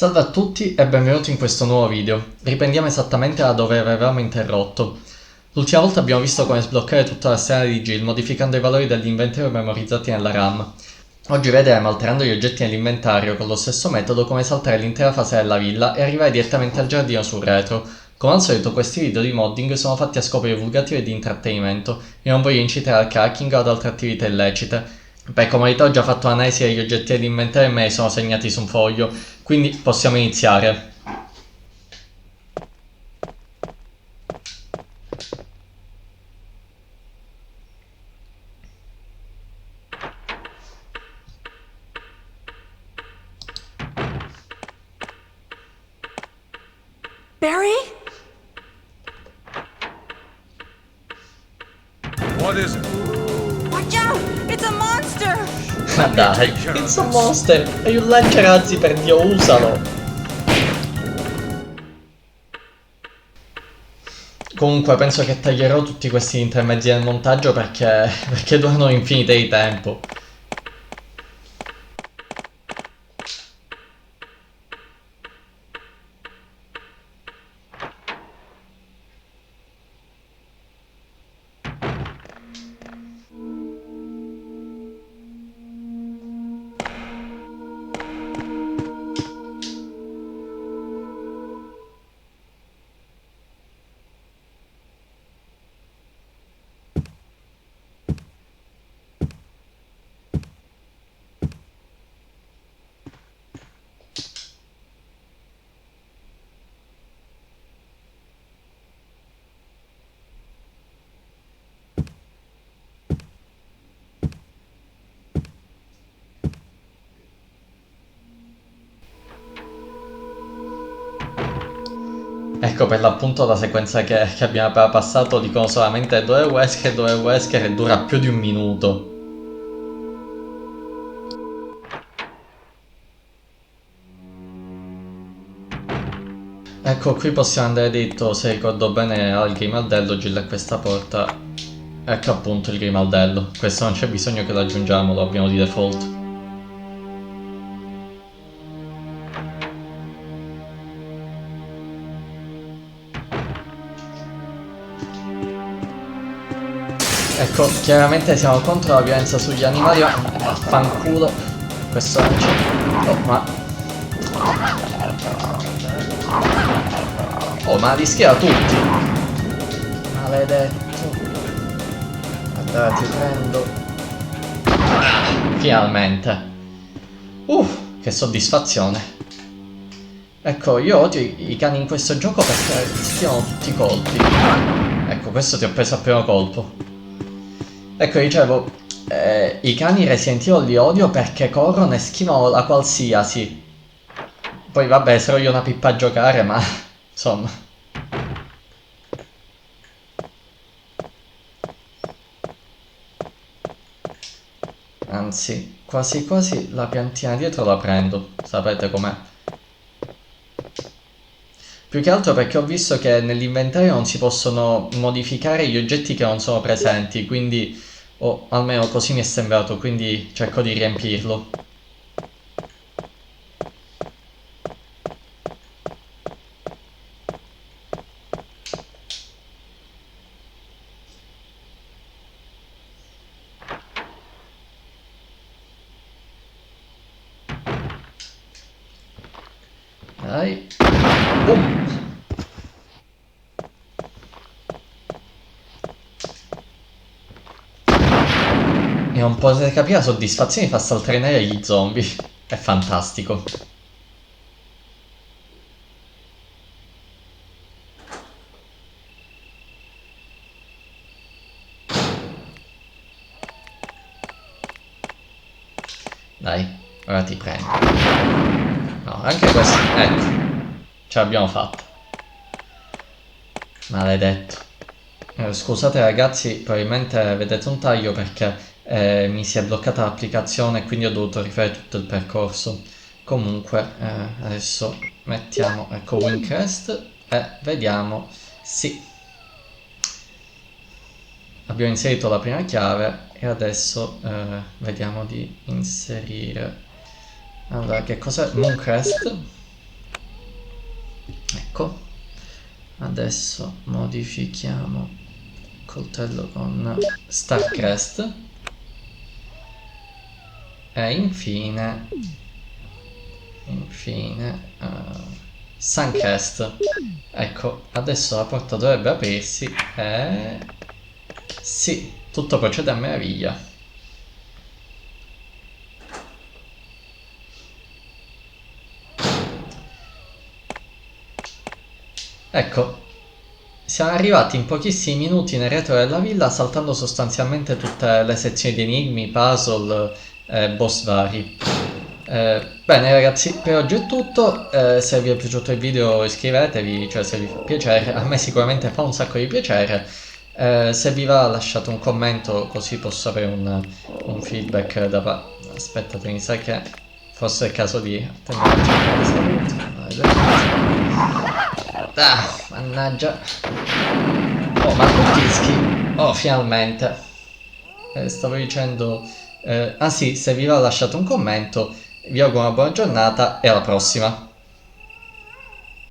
Salve a tutti e benvenuti in questo nuovo video. Riprendiamo esattamente da dove avevamo interrotto. L'ultima volta abbiamo visto come sbloccare tutta la scena di Jill modificando i valori dell'inventario memorizzati nella RAM. Oggi vedremo, alterando gli oggetti nell'inventario con lo stesso metodo, come saltare l'intera fase della villa e arrivare direttamente al giardino sul retro. Come al solito questi video di modding sono fatti a scopo divulgativo e di intrattenimento e non voglio incitare al cracking o ad altre attività illecite. Per comodità ho già fatto l'analisi degli oggetti dell'inventario e me li sono segnati su un foglio, quindi possiamo iniziare. Barry? What is it? Watch out! It's a monster! Ma dai, it's a monster! Hai un lanciarazzi, per Dio, usalo! Comunque penso che taglierò tutti questi intermezzi nel montaggio perché durano infinite di tempo. Ecco per l'appunto la sequenza che abbiamo appena passato, dicono solamente dovevo escere e dura più di un minuto. Ecco, qui possiamo andare dritto, se ricordo bene, al grimaldello, giù da questa porta. Ecco appunto il grimaldello. Questo non c'è bisogno che lo aggiungiamo, lo abbiamo di default. Ecco, chiaramente siamo contro la violenza sugli animali, ma vaffanculo. Questo non c'è. Oh, ma... Oh, ma rischia tutti! Maledetto. Allora ti prendo. Finalmente. Che soddisfazione. Ecco, io odio i cani in questo gioco perché rischiano tutti i colpi. Ecco, questo ti ho preso a primo colpo. Ecco, dicevo, i cani Resident Evil li odio perché corrono e schivano la qualsiasi. Poi vabbè, sarò io una pippa a giocare, ma insomma. Anzi, quasi quasi la piantina dietro la prendo, sapete com'è? Più che altro perché ho visto che nell'inventario non si possono modificare gli oggetti che non sono presenti, quindi... o almeno così mi è sembrato, quindi cerco di riempirlo. Dai. Boom. E non potete capire la soddisfazione di far saltare gli zombie. È fantastico. Dai, ora ti prendo. No, anche questo. Ecco. Ce l'abbiamo fatta. Maledetto. Scusate ragazzi, probabilmente vedete un taglio perché mi si è bloccata l'applicazione e quindi ho dovuto rifare tutto il percorso. Comunque adesso mettiamo, ecco, Wincrest e vediamo. Sì, abbiamo inserito la prima chiave e adesso vediamo di inserire. Allora, che cos'è? Mooncrest. Ecco, adesso modifichiamo il coltello con Starcrest e infine Suncrest. Ecco, adesso la porta dovrebbe aprirsi e sì, tutto procede a meraviglia. Ecco, siamo arrivati in pochissimi minuti nel retro della villa, saltando sostanzialmente tutte le sezioni di enigmi, puzzle e boss vari. Bene ragazzi, per oggi è tutto. Se vi è piaciuto il video iscrivetevi, cioè se vi fa piacere, a me sicuramente fa un sacco di piacere. Se vi va lasciate un commento così posso avere un feedback da aspettate, mi sa che forse è il caso di mannaggia. Oh, ma Kultinsky. Oh, finalmente. Stavo dicendo ah sì, se vi va lasciate un commento. Vi auguro una buona giornata e alla prossima.